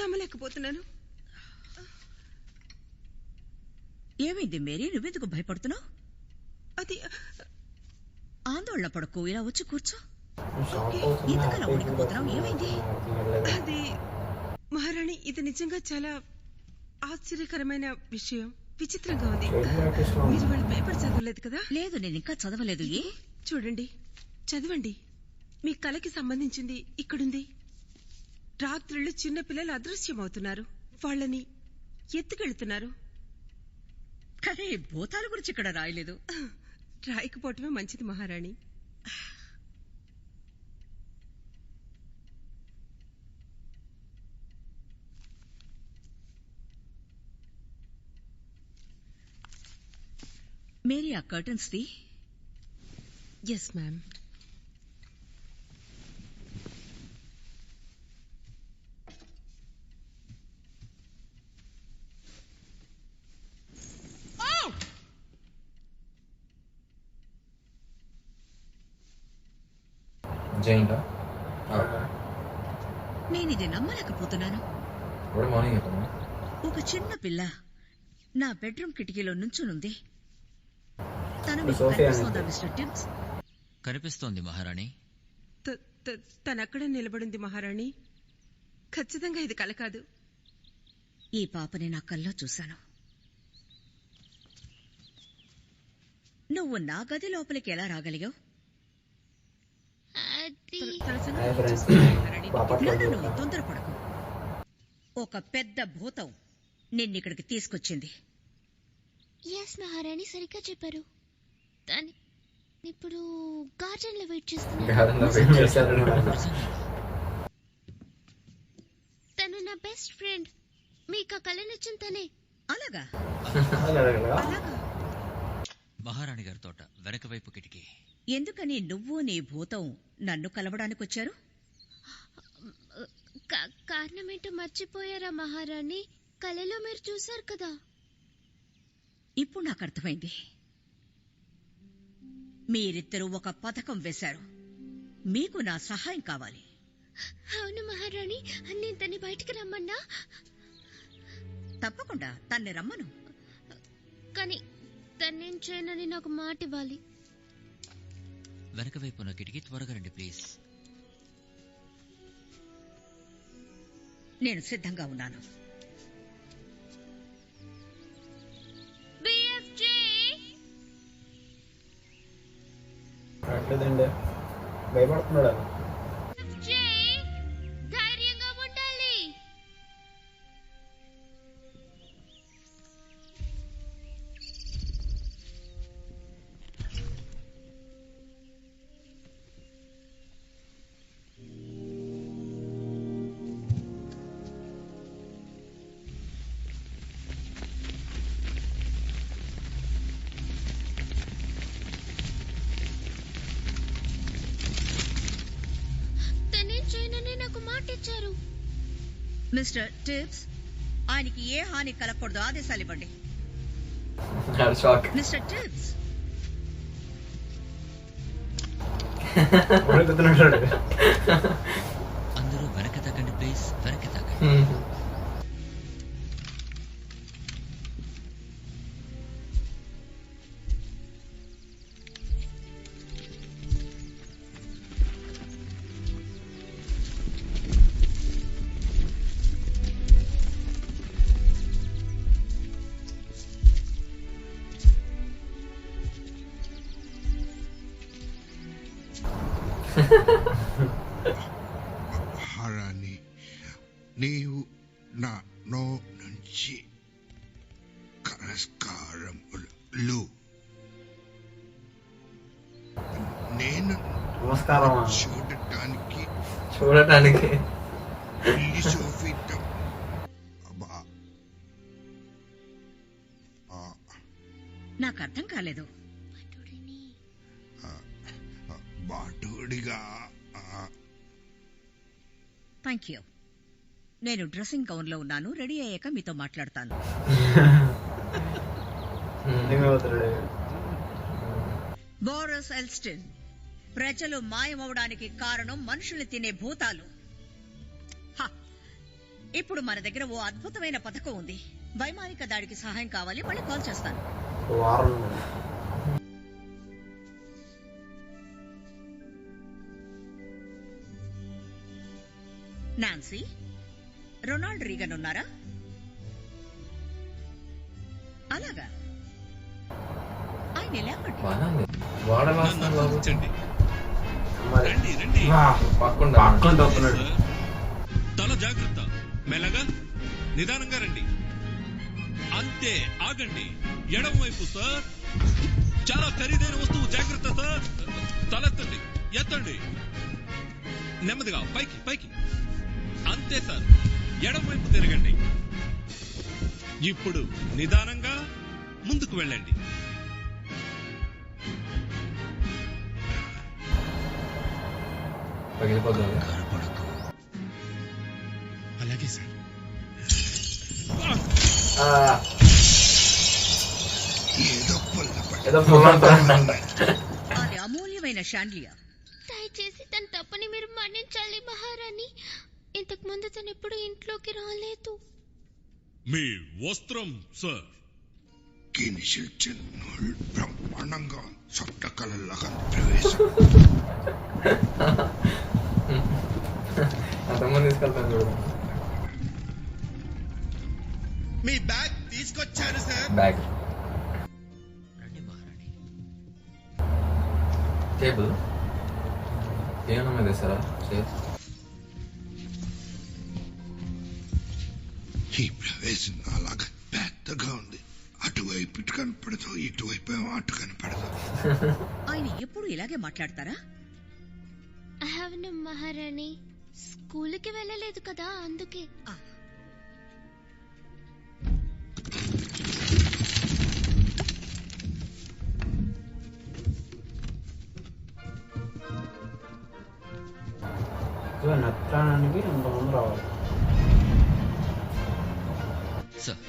నమ్మలేకపోతున్నాను. ఏమైంది మేరీ, నువ్వెందుకు భయపడుతున్నావు? అది ఆందోళన పడకు, ఇలా వచ్చి కూర్చో. ఎందుకలా ఉడికిపోతున్నావు? ఏమైంది? అది మహారాణి, ఇది నిజంగా చాలా ఆశ్చర్యకరమైన విషయం. విచిత్రంగా ఉంది. మీరు వాళ్ళ పేపర్ చదవలేదు కదా? లేదు, నేను ఇంకా చదవలేదు. చూడండి, చదవండి. మీ కళకి సంబంధించింది ఇక్కడుంది. రాత్రుళ్ళు చిన్న పిల్లలు అదృశ్యమవుతున్నారు. వాళ్ళని ఎత్తుకెళ్తున్నారు. కానీ భూతాల గురించి ఇక్కడ రాయలేదు. రాయకపోవటమే మంచిది మహారాణి. మేరీ, ఆ కర్టన్స్ ది. Yes ma'am. జైండా నేనిది నమ్మలేకపోతున్నాను. మార్నింగ్ ఒక చిన్న పిల్ల నా బెడ్రూమ్ కిటికీలో నుంచునుంది. తను మీకు కనిపిస్తోందా మిస్టర్ టిమ్స్? కనిపిస్తోంది మహారాణి. తనక్కడే నిలబడింది మహారాణి. ఖచ్చితంగా ఇది కల కాదు. ఈ పాపని నా కల్లో చూశాను. నువ్వు నా గది లోపలికి ఎలా రాగలిగావు? అది తన సంగతి చూసుకుంది మహారాణి. నువ్వు తొందరపడకు. ఒక పెద్ద భూతం నిన్నిక్కడికి తీసుకొచ్చింది. ఎస్ మహారాణి, సరిగ్గా చెప్పారు. తను ఇప్పుడు గార్డెన్ లో వెయిట్ చేస్తున్నాను. తను నా బెస్ట్ ఫ్రెండ్. మీకు ఆ కళ నచ్చిన తనే. అలాగా? మహారాణి గారి తోట వెనక వైపు కిటికీ. ఎందుకని నువ్వు నీ భూతం నన్ను కలవడానికి వచ్చారు? కారణమేంటో మర్చిపోయారా మహారాణి? కళలో మీరు చూశారు కదా. ఇప్పుడు నాకు అర్థమైంది. మీరిద్దరూ ఒక పథకం వేశారు. మీకు నా సహాయం కావాలి. అవును మహారాణి, నేను తన్ని బయటికి రమ్మన్నా. తప్పకుండా తన్ని రమ్మను. కానీ తన్నేం చేయనని నాకు మాట ఇవ్వాలి. వెనక వైపు ఉన్న కిటికీ త్వరగా రండి ప్లీజ్. నేను సిద్ధంగా ఉన్నాను. అట్లేదండి, భయపడుతున్నాడు. ధైర్యంగా ఉండాలి. నాకు మాట ఇచ్చారు. మిస్టర్ టిప్స్, ఆయనకి ఏ హాని కలగకూడదు ఆదేశాలు ఇవ్వండి. మిస్టర్ టిప్స్, అందరూ వెనక తగ్గండి ప్లీజ్, వెనక తగ్గండి. మహారాణి, నీవు నా నో నుంచి నమస్కారములు. నేను నమస్కారం. చూడటానికి పెళ్లి సోఫీతం. నాకు అర్థం కాలేదు. బాటుడిగా. Thank you. నేను డ్రెస్సింగ్ గౌన్ లో ఉన్నాను. రెడీ అయ్యాక మీతో మాట్లాడతాను. బోరస్ ఎల్స్టన్, ప్రజలు మాయమవడానికి కారణం మనుషులు తినే భూతాలు. ఇప్పుడు మన దగ్గర ఓ అద్భుతమైన పథకం ఉంది. వైమానిక దాడికి సహాయం కావాలి. మళ్ళీ కాల్ చేస్తాను. నాన్సీ, రొనాల్డ్ రీగన్ ఉన్నారా? అలాగా, ఆయన లేపండి. రండి రండి. తల జాగ్రత్త, మెల్లగా నిదానంగా రండి. అంతే, ఆగండి. ఎడమ వైపు సార్. చాలా ఖరీదైన వస్తువు, జాగ్రత్త సార్. తలెత్తండి, ఎత్తండి. నెమ్మదిగా పైకి పైకి. అంతే సార్, ఎడమ వైపు తిరగండి. ఇప్పుడు నిదానంగా ముందుకు వెళ్ళండి. అలాగే సార్. అది అమూల్యమైన షాండ్లియర్. దయచేసి తన తప్పని మీరు మన్నించాలి మహారాణి. ఇంతకు ముందు తను ఎప్పుడు ఇంట్లోకి రాలేదు. మీ వస్త్రం సార్. బ్రహ్మాండంగా సొట్ట కళలాగా ప్రవేశం. అంతమంది తీసుకెళ్తాను చూడు. మీ బ్యాగ్ తీసుకొచ్చాను సార్. బ్యాగ్ రండి మహారాణి. టేబుల్ ఏమన్నా మీద సారా? ఈ ప్రవేశం అలాగా పెద్దగా ఉంది. అటువైపు ఇటు కనపడదు, ఇటువైపు ఏమో అటు కనపడదు. ఆయన ఎప్పుడు ఇలాగే మాట్లాడతారా? అవును మహారాణి, స్కూల్కి వెళ్ళలేదు కదా అందుకే. నత్రానికి ఇంతమంది రావాలి. సార్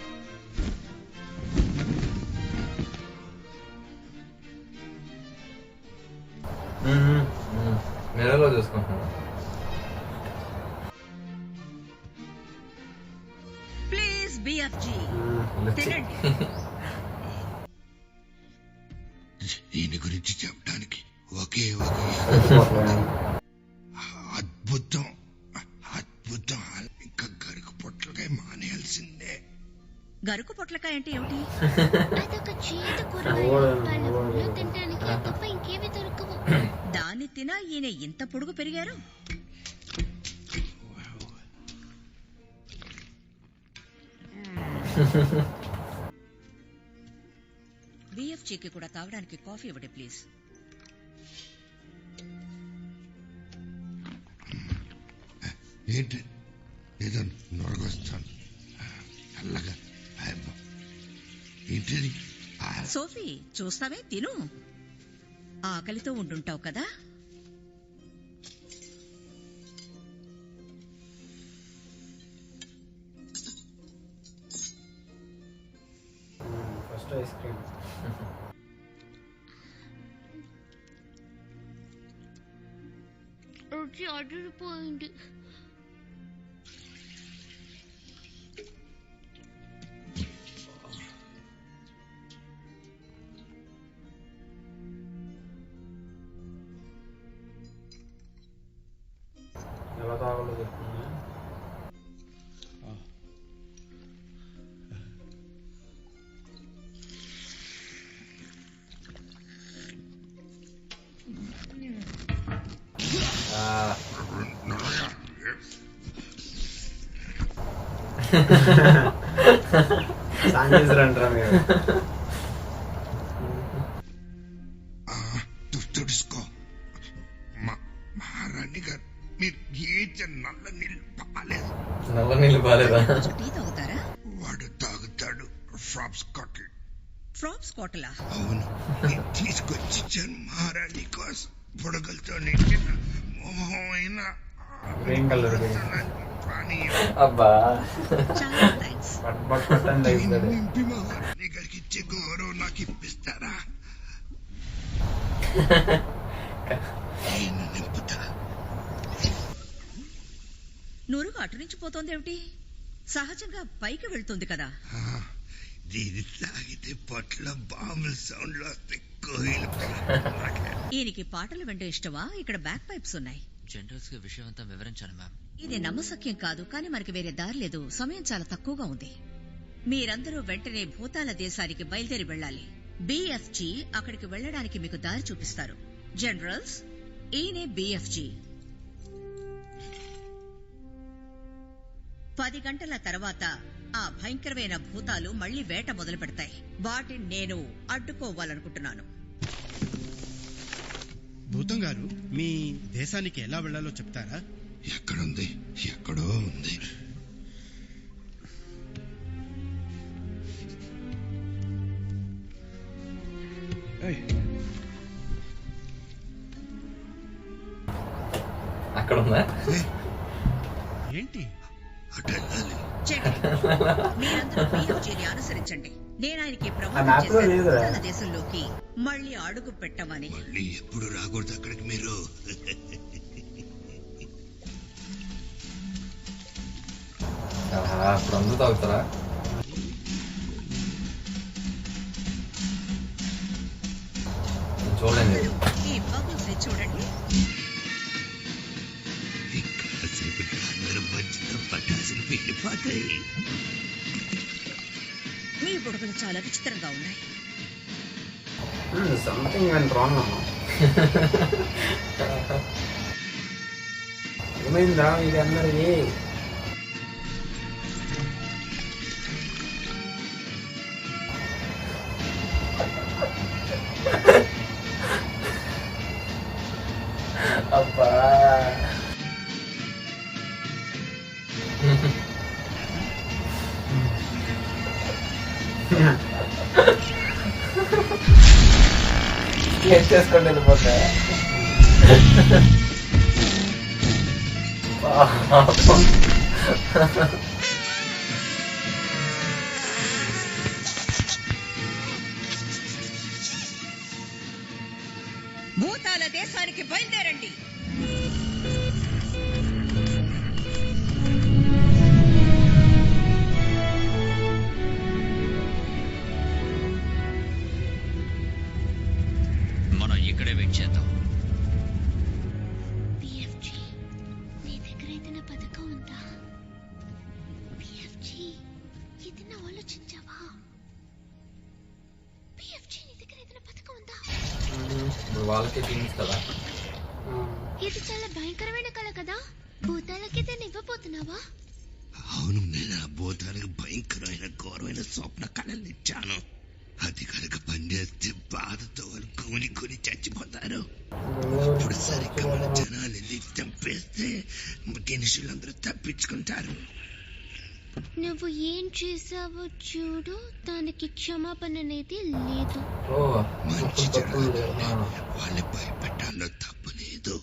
నెలలో చూసుకుంటున్నాను. ప్లీజ్ బిఎఫ్జీ తినండి. దీని గురించి చెప్పడానికి ఒకే అద్భుతం అద్భుతం. ఇంకా గరుకు పొట్లకాయ మానేయాల్సిందే. గరుకు పొట్లకాయ అంటే ఏమిటి? అదొక చేదు కూరగాయ, వాళ్ళ ఊళ్ళో తినడానికి తప్ప ఇంకేమీ దొరకవు. దాన్ని తినా ఈయన ఇంత పొడుగు పెరిగారు. బిఎఫ్జీకి కూడా తాగడానికి కాఫీ ఇవ్వండి ప్లీజ్. ఏంటి ఏదో నొరగొస్తాను చల్లగా. ఏంటిది? సోఫీ చూస్తావే, తిను. ఆకలితో ఉండుంటావు కదా. First ice cream. రుచి అదిరిపోయింది. ఎలా తాగాలో చెప్తున్నా. శానిటైజర్ అంటారా మీరు? తుడుచుకో. మహారాణి గారు, మీరు ఏ నల్ల నీళ్ళు బాగాలేదు. నల్ల నీళ్ళు బాగాలేదా? టీ తాగుతారా? వాడు తాగుతాడు ఫ్రాప్స్ కాటల్. ఫ్రాప్స్ కోటలా? అవును, నేను తీసుకొచ్చి ఇచ్చాను మహారాణి కోసం. పొడగలతో నిండిన మోహమైన గ్రీన్ కలర్ పానీయం. అబ్బా చాలా థ్యాంక్స్. పట్టండి. నింపి మహారాణి గారికి ఇచ్చే గౌరవం నాకు ఇప్పిస్తారా? నేను నింపుతా. నురుగు అటు నుంచి పోతోందేమిటి? సహజంగా పైకి వెళ్తుంది కదా. దీన్ని తాగితే పొట్ల బాంబుల సౌండ్లు వస్తాయి. కోయిలు ఈయనకి పాటలు వినడం ఇష్టమా? ఇక్కడ బ్యాక్ పైప్స్ ఉన్నాయి. జనరల్స్ గా విషయం అంతా వివరించాను మ్యామ్. ఇది నమ్మశక్యం కాదు, కానీ మనకి వేరే దారి లేదు. సమయం చాలా తక్కువగా ఉంది. మీరందరూ వెంటనే భూతాల దేశానికి బయలుదేరి వెళ్ళాలి. బిఎఫ్జీ అక్కడికి వెళ్ళడానికి మీకు దారి చూపిస్తారు. జనరల్స్, ఈయనే బిఎఫ్జీ. 10 గంటల తర్వాత ఆ భయంకరమైన భూతాలు మళ్లీ వేట మొదలు పెడతాయి. వాటిని నేను అడ్డుకోవాలనుకుంటున్నాను. భూతం గారు, మీ దేశానికి ఎలా వెళ్లాలో చెప్తారా? ఎక్కడుంది? ఎక్కడో ఉంది. అక్కడ ఉందా? ఏంటి? అటు వెళ్ళాలి. మీరందరూ బిఎఫ్జీని అనుసరించండి. నేను ఆయనకి ఆ ప్రమాణం మ్యాప్ లో చేశాను, లేదురా? భూతాల దేశంలోకి మళ్లీ అడుగు పెట్టమని. మళ్ళీ ఎప్పుడు రాకూడదు అక్కడికి మీరు. అప్పుడు అందరూ తాగుతారా? చూడండి. ఈ బబుల్స్ ని చూడండి. వెళ్ళిపోతాయి. మీ బుడగలు చాలా విచిత్రంగా ఉన్నాయి. సంథింగ్ అండ్ రాంగ్ అమ్మా. ఏమైందా ఇది అందరికీ? అబ్బా ఏం చేసుకోండి వెళ్ళిపోతా. భూతాల దేశానికి బయలుదేరండి. మనం ఇక్కడే వెయిట్ చేద్దాం. BFG, నీ దగ్గర ఏదైనా పథకం ఉందా? BFG, ఏదైనా ఆలోచించావా? BFG, నీ దగ్గర ఏదైనా పథకం ఉందా? వాళ్ళకే టీమ్స్ కదా. ఇది చాలా భయంకరమైన కళ కదా. భూతాలకి ఏదైనా ఇవ్వబోతున్నావా? అవును, నేను ఆ భూతానికి భయంకరమైన ఘోరమైన స్వప్న కళలు ఇచ్చాను. అది కనుక పనిచేస్తే బాధతో వాళ్ళు కొని చచ్చిపోతారు. అప్పుడు సరిగ్గా మన జనాలు చంపేస్తే మనుషులందరూ తప్పించుకుంటారు. నువ్వు ఏం చేసావో చూడు, దానికి క్షమాపణ అనేది లేదు. మంచి జనాలు వాళ్ళని భయపెట్టాలో తప్పు లేదు.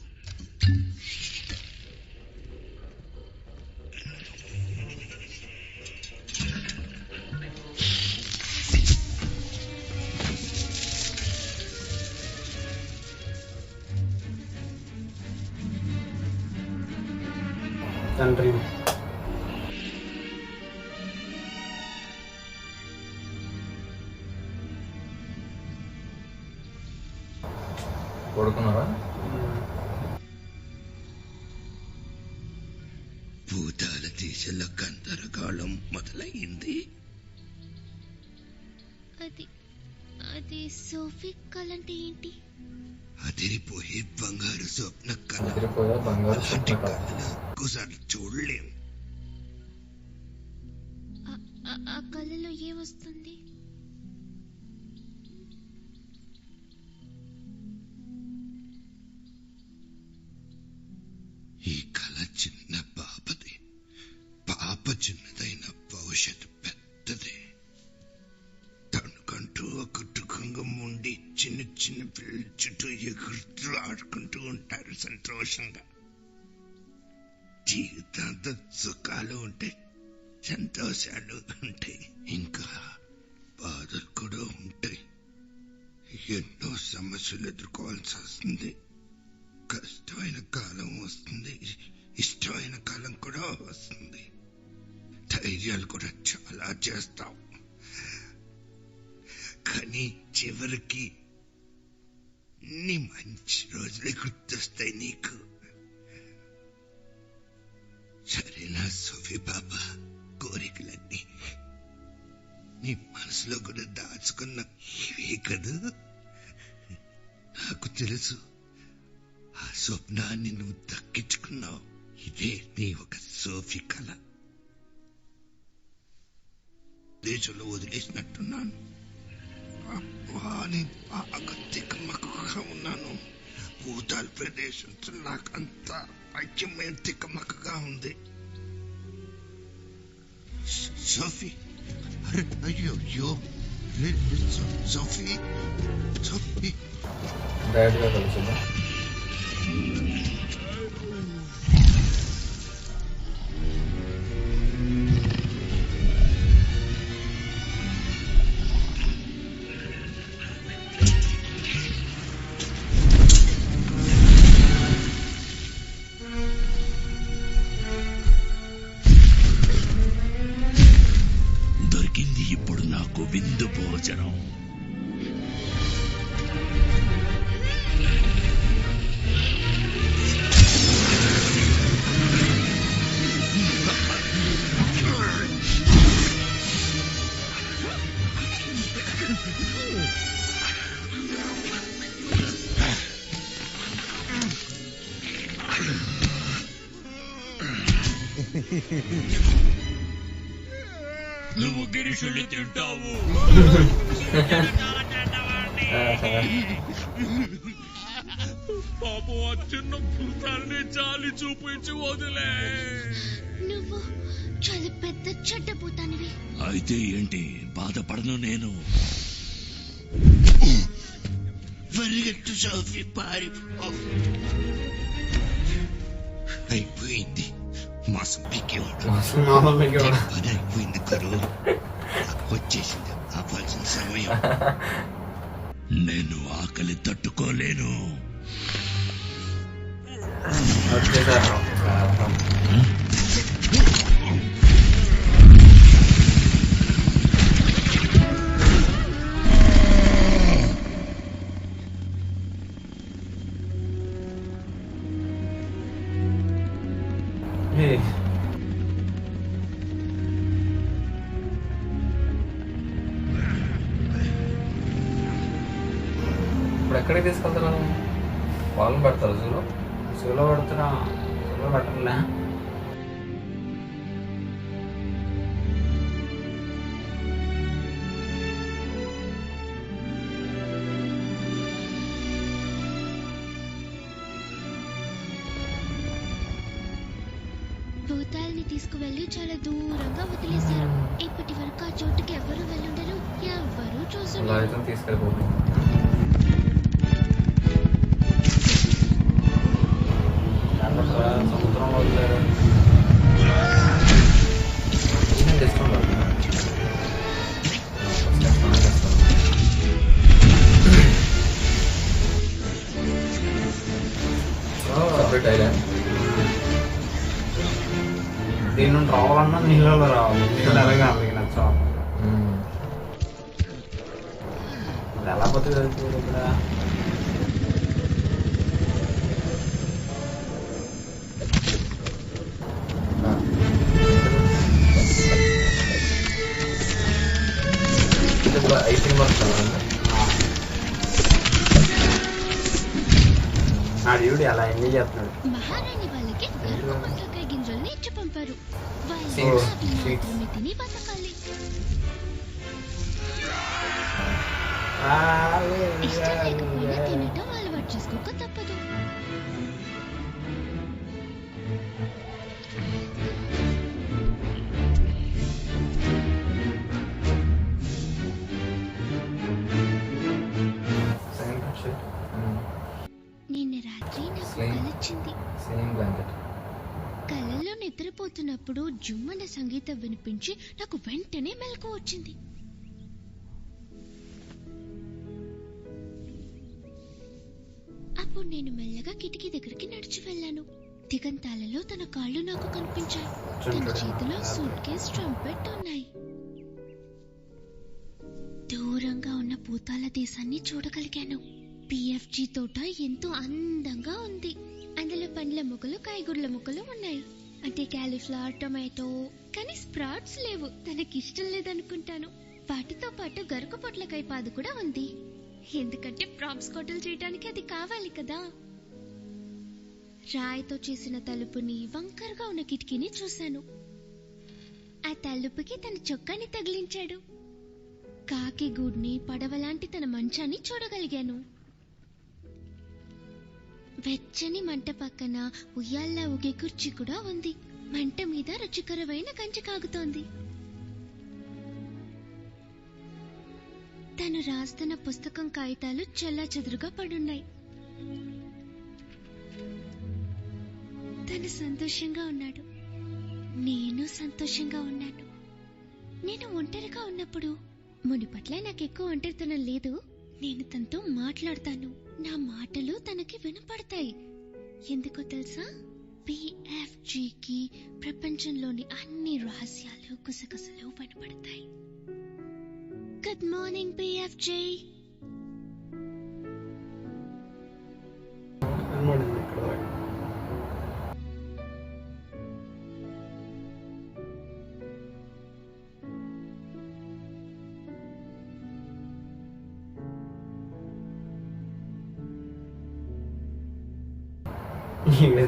తండ్రి పడుకున్నారా? భూతాల దేశంలో గందరగోళం మొదలయ్యింది. అది సోఫీ కళ అంటే ఏంటి? అదిరిపోయే బంగారు స్వప్న కళ. ఒక్కసారి చూడలేం. ఆ కళలో ఏమొస్తుంది? ఈ కళ చిన్న పాపది. పాప చిన్నదైన భవిష్యత్తు పెద్దది. తనకంటూ ఒక కుటుంబం ఉండి చిన్న చిన్న పిల్లల చుట్టూ ఎగురుతూ ఆడుకుంటూ ఉంటారు సంతోషంగా. జీవితాంతం సుఖాలు ఉంటాయి, సంతోషాలు ఉంటాయి, ఇంకా బాధలు కూడా ఉంటాయి. ఎన్నో సమస్యలు ఎదుర్కోవాల్సి వస్తుంది. కష్టమైన కాలం వస్తుంది, ఇష్టమైన కాలం కూడా వస్తుంది. ధైర్యాలు కూడా చాలా చేస్తాం, కానీ చివరికి నీ మంచి రోజులే గుర్తొస్తాయి నీకు. సరేనా సోఫీ బాబా? కోరికలన్నీ నీ మనసులో కూడా దాచుకున్న ఇవే కదా. నాకు తెలుసు, ఆ స్వప్నాన్ని నువ్వు దక్కించుకున్నావు. ఇదే నీ ఒక సోఫీ కళ. దేశంలో వదిలేసినట్టున్నాను. నేను బాగా తిక్కమక్కగా ఉన్నాను. భూతాల ప్రదేశంతో నాకంతా ఐక్యమైన తిక్కమక్కగా ఉంది. సోఫీ, అరే అయ్యో సోఫీ డైరెక్ట్ గా కలుసుకుందాం. దొరికింది ఇప్పుడు నాకు విందు భోజనం. నువ్వు గిరీషుల్ని తింటావు. పాపం ఆ చిన్న భూతాన్ని జాలి చూపించి వదిలే. నువ్వు చాలా పెద్ద చెడ్డపోతానివి. అయితే ఏంటి, బాధపడను నేను. పరిగెట్టు సోఫీ, పారిపో. అయిపోయింది, మాసం పీకేవాడు. పని అయిపోయింది కరు, వచ్చేసింది ఆపాల్సిన సమయం. నేను ఆకలి తట్టుకోలేను. ఇప్పుడు ఎక్కడికి తీసుకెళ్తున్నాను? వాళ్ళని పెడతారు జూలో? జూలో పెడతారా? జూలో పెట్టలే. భూతాల్ని తీసుకువెళ్ళి చాలా దూరంగా వదిలేశారు. ఇప్పటి వరకు ఆ చోటుకి ఎవరు వెళ్ళుండరు, ఎవ్వరూ చూసుండరు. తీసుకెళ్ళిపోతుంది. సముద్రంలో వదిలేరు. Separate island. దీని నుండి రావాలన్నా నీళ్ళలో రావాలి. నీళ్ళు ఎలాగా మీకు నచ్చాలి. అది ఎలా బతుకుతుంది ఇక్కడ? నా డ్యూటీ అలా ఎంజాయ్ చేస్తున్నాడు. మహారాణి వాళ్ళకి గరుకు పొట్లకాయ గింజల్ని ఇచ్చి పంపారు. వాళ్ళు మాత్రమే తిని బతకాలి. ఇష్టం లేకపోయినా తినటం అలవాటు చేసుకోక తప్పదు. నిన్న రాత్రి నాకు కలొచ్చింది. కళ్ళల్లో నిద్రపోతున్నప్పుడు జుమ్మన సంగీతం వినిపించి నాకు వెంటనే మెలకు వచ్చింది. అప్పుడు నేను మెల్లగా కిటికీ దగ్గరికి నడిచి వెళ్ళాను. దిగంతాలలో తన కాళ్ళు నాకు కనిపించాయి. తన చేతిలో సూట్ కేస్, ట్రంపెట్ ఉన్నాయి. దూరంగా ఉన్న భూతాల దేశాన్ని చూడగలిగాను. PFG తోట ఎంతో అందంగా ఉంది. అందులో పండ్ల మొక్కలు, కాయగూరల మొక్కలు ఉన్నాయి. అంటే క్యాలీఫ్లవర్, టొమాటో. కానీ స్ప్రౌట్స్ లేవు. తనకిష్టం లేదనుకుంటాను. వాటితో పాటు గరుకు పొట్లకాయ పాదు కూడా ఉంది. ఎందుకంటే ప్రాప్స్ కొట్టలు చేయడానికి అది కావాలి కదా. రాయితో చేసిన తలుపుని, వంకరగా ఉన్న కిటికీని చూశాను. ఆ తలుపుకి తన చొక్కాని తగిలించాడు. కాకి గూడ్ని, పడవలాంటి తన మంచాన్ని చూడగలిగాను. వెచ్చని మంట పక్కన ఉయ్యాల్లా ఊగే కుర్చీ కూడా ఉంది. మంట మీద రుచికరమైన గంజి కాగుతోంది. తను రాస్తున్న పుస్తకం కాగితాలు చెల్లాచెదురుగా పడున్నాయి. తను సంతోషంగా ఉన్నాడు. నేను సంతోషంగా ఉన్నాను. నేను ఒంటరిగా ఉన్నప్పుడు మునిపట్ల నాకెక్కువ ఒంటరితనం లేదు. నేను తనతో మాట్లాడతాను. నా మాటలు తనకి వినపడతాయి. ఎందుకో తెలుసా? PFGకి ప్రపంచంలోని అన్ని రహస్యాలు, గుసగుసలు వినపడతాయి. Good morning PFG.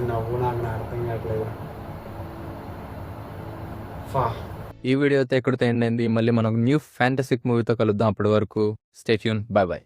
నవ్వు నాకు అర్థం కావట్లేదు. ఈ వీడియో అయితే ఎక్కడితో ఎండ్ అయింది. మళ్ళీ మనం న్యూ ఫ్యాంటసిక్ మూవీతో కలుద్దాం. అప్పటి వరకు స్టే ట్యూన్. By by.